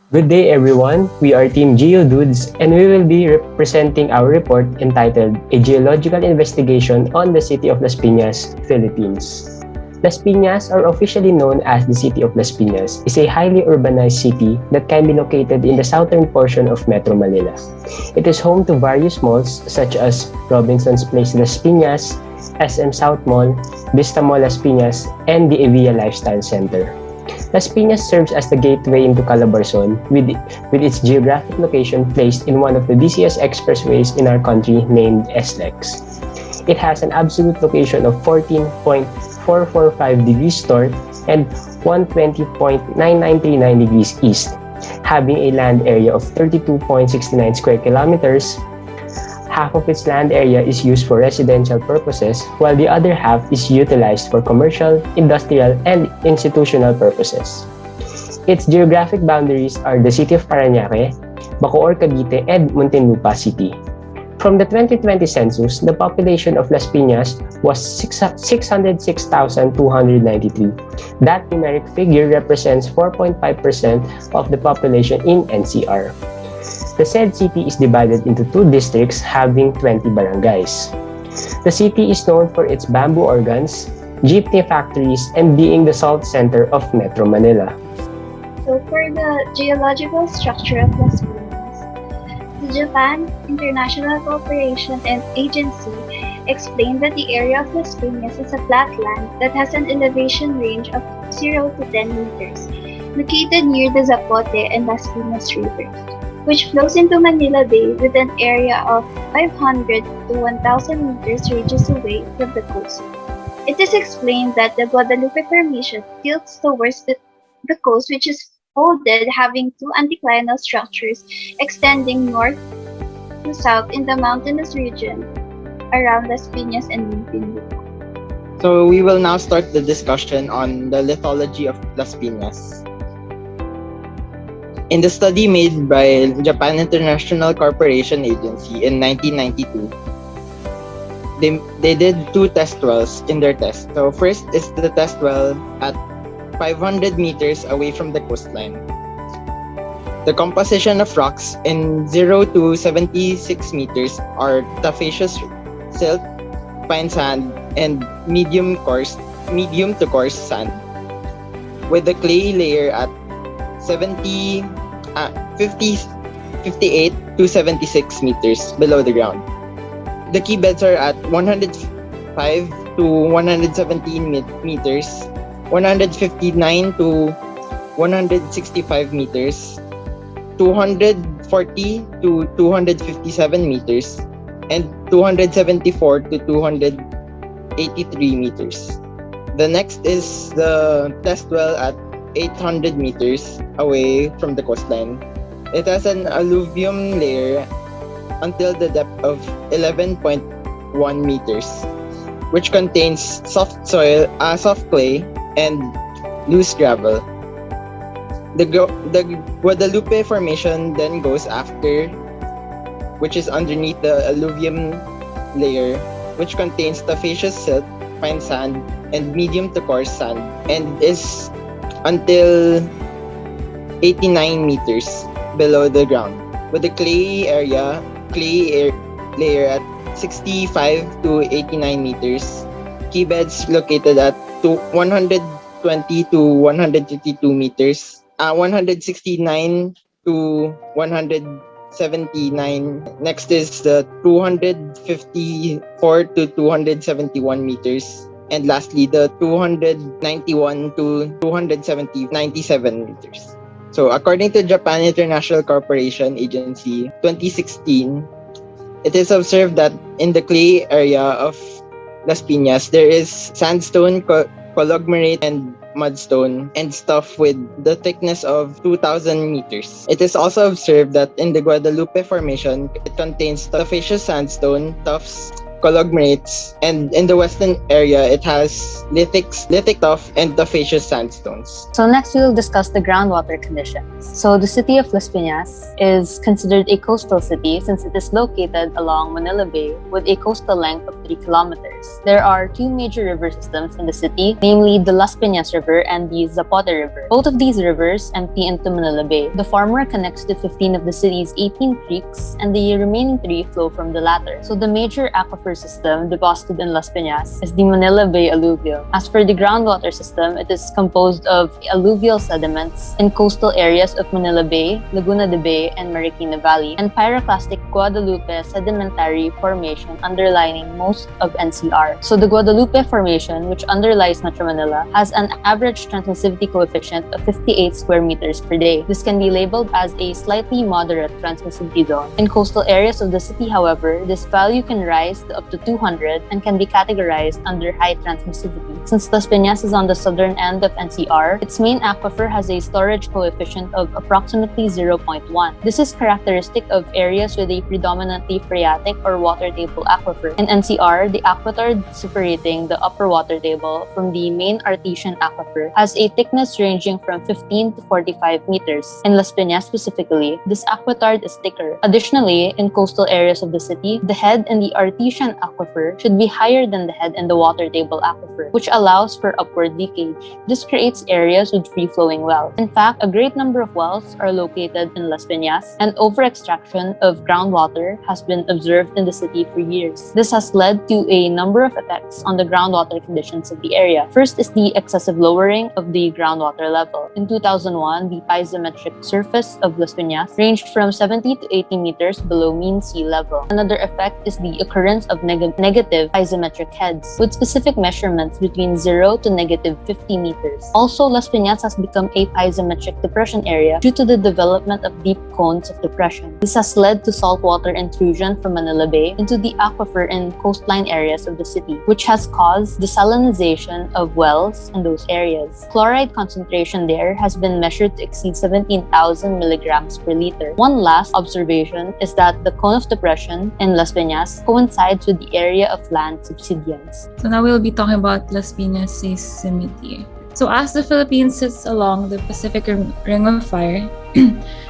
Good day everyone, we are Team GeoDudes and we will be presenting our report entitled A Geological Investigation on the City of Las Piñas, Philippines. Las Piñas, or officially known as the City of Las Piñas, is a highly urbanized city that can be located in the southern portion of Metro Manila. It is home to various malls such as Robinson's Place Las Piñas, SM South Mall, Vista Mall Las Piñas, and the Evia Lifestyle Center. Las Piñas serves as the gateway into Calabarzon with its geographic location placed in one of the busiest expressways in our country named SLEX. It has an absolute location of 14.445 degrees north and 120.9939 degrees east, having a land area of 32.69 square kilometers. Half of its land area is used for residential purposes, while the other half is utilized for commercial, industrial, and institutional purposes. Its geographic boundaries are the City of Parañaque, Bacoor, Cavite, and Muntinlupa City. From the 2020 census, the population of Las Piñas was 606,293. That numeric figure represents 4.5% of the population in NCR. The said city is divided into two districts having 20 barangays. The city is known for its bamboo organs, jeepney factories, and being the salt center of Metro Manila. So for the geological structure of Las Piñas, the Japan International Cooperation and Agency explained that the area of Las Piñas is a flat land that has an elevation range of 0 to 10 meters, located near the Zapote and Las Piñas rivers, which flows into Manila Bay with an area of 500 to 1,000 meters radius away from the coast. It is explained that the Guadalupe Formation tilts towards the coast, which is folded, having two anticlinal structures extending north to south in the mountainous region around Las Piñas and Muntinlupa. So we will now start the discussion on the lithology of Las Piñas. In the study made by Japan International Corporation Agency in 1992, they did two test wells in their test. So first is the test well at 500 meters away from the coastline. The composition of rocks in 0 to 76 meters are tufaceous silt, fine sand, and medium to coarse sand, with the clay layer at 58 to 76 meters below the ground. The key beds are at 105 to 117 meters, 159 to 165 meters, 240 to 257 meters, and 274 to 283 meters. The next is the test well at 800 meters away from the coastline. It has an alluvium layer until the depth of 11.1 meters, which contains soft soil, soft clay, and loose gravel. The Guadalupe Formation then goes after, which is underneath the alluvium layer, which contains tufaceous silt, fine sand, and medium to coarse sand, and is until 89 meters below the ground, with the clay layer at 65 to 89 meters. Key beds located at 120 to 152 meters, 169 to 179. Next is the 254 to 271 meters. And lastly, the 291 to 97 meters. So according to Japan International Corporation Agency 2016, it is observed that in the clay area of Las Piñas, there is sandstone, conglomerate, and mudstone and stuff with the thickness of 2,000 meters. It is also observed that in the Guadalupe Formation, it contains tufaceous sandstone, tuffs, conglomerates, and in the western area, it has lithic tuff and tufaceous sandstones. So next we will discuss the groundwater conditions. So the city of Las Piñas is considered a coastal city since it is located along Manila Bay with a coastal length of 3 kilometers. There are two major river systems in the city, namely the Las Piñas River and the Zapote River. Both of these rivers empty into Manila Bay. The former connects to 15 of the city's 18 creeks and the remaining 3 flow from the latter. So the major aquifer system deposited in Las Piñas is the Manila Bay alluvial. As for the groundwater system, it is composed of alluvial sediments in coastal areas of Manila Bay, Laguna de Bay, and Marikina Valley, and pyroclastic Guadalupe sedimentary formation underlining most of NCR. So the Guadalupe Formation, which underlies Metro Manila, has an average transmissivity coefficient of 58 square meters per day. This can be labeled as a slightly moderate transmissivity zone. In coastal areas of the city, however, this value can rise to up to 200 and can be categorized under high transmissivity. Since Las Piñas is on the southern end of NCR, its main aquifer has a storage coefficient of approximately 0.1. This is characteristic of areas with a predominantly phreatic or water table aquifer. In NCR, the aquitard separating the upper water table from the main artesian aquifer has a thickness ranging from 15 to 45 meters. In Las Piñas specifically, this aquitard is thicker. Additionally, in coastal areas of the city, the head in the artesian aquifer should be higher than the head in the water table aquifer, which allows for upward leakage. This creates areas with free-flowing wells. In fact, a great number of wells are located in Las Piñas, and over-extraction of groundwater has been observed in the city for years. This has led to a number of effects on the groundwater conditions of the area. First is the excessive lowering of the groundwater level. In 2001, the piezometric surface of Las Piñas ranged from 70 to 80 meters below mean sea level. Another effect is the occurrence of negative piezometric heads, with specific measurements between 0 to negative 50 meters. Also, Las Piñas has become a piezometric depression area due to the development of deep cones of depression. This has led to saltwater intrusion from Manila Bay into the aquifer in coastline areas of the city, which has caused desalinization of wells in those areas. Chloride concentration there has been measured to exceed 17,000 milligrams per liter. One last observation is that the cone of depression in Las Piñas coincides with the area of land subsidence. So now we'll be talking about Las Piñas seismicity. So as the Philippines sits along the Pacific Ring of Fire,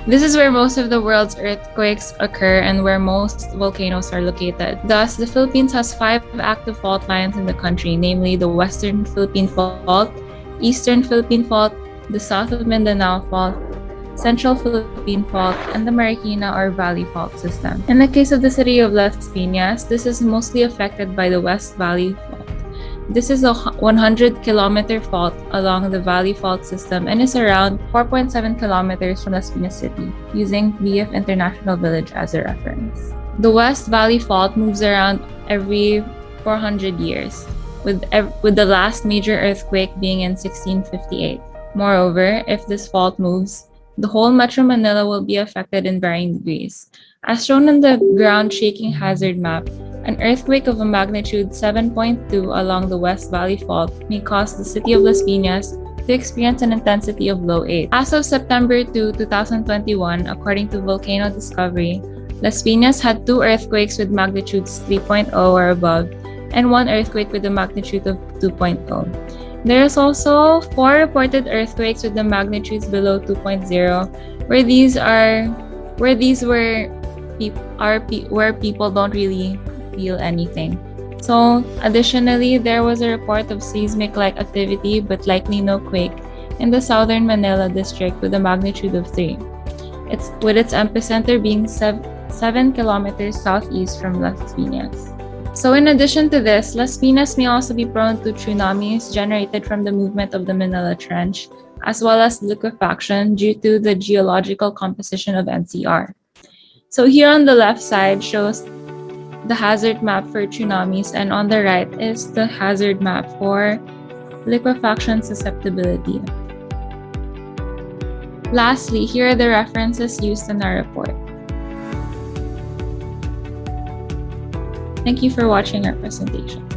this is where most of the world's earthquakes occur and where most volcanoes are located. Thus, the Philippines has 5 active fault lines in the country, namely the Western Philippine Fault, Eastern Philippine Fault, the South of Mindanao Fault, Central Philippine Fault, and the Marikina or Valley Fault system. In the case of the city of Las Piñas, this is mostly affected by the West Valley Fault. This is a 100-kilometer fault along the Valley Fault system and is around 4.7 kilometers from Las Piñas City, using BF International Village as a reference. The West Valley Fault moves around every 400 years, with the last major earthquake being in 1658. Moreover, if this fault moves, the whole Metro Manila will be affected in varying degrees. As shown in the ground shaking hazard map, an earthquake of a magnitude 7.2 along the West Valley Fault may cause the city of Las Piñas to experience an intensity of low 8. As of September 2, 2021, according to Volcano Discovery, Las Piñas had 2 earthquakes with magnitudes 3.0 or above, and 1 earthquake with a magnitude of 2.0. There is also 4 reported earthquakes with the magnitudes below 2.0, where people don't really feel anything. So, additionally, there was a report of seismic-like activity but likely no quake in the southern Manila district with a magnitude of 3. With its epicenter being 7 kilometers southeast from Las Piñas. So in addition to this, Las Piñas may also be prone to tsunamis generated from the movement of the Manila Trench, as well as liquefaction due to the geological composition of NCR. So here on the left side shows the hazard map for tsunamis, and on the right is the hazard map for liquefaction susceptibility. Lastly, here are the references used in our report. Thank you for watching our presentation.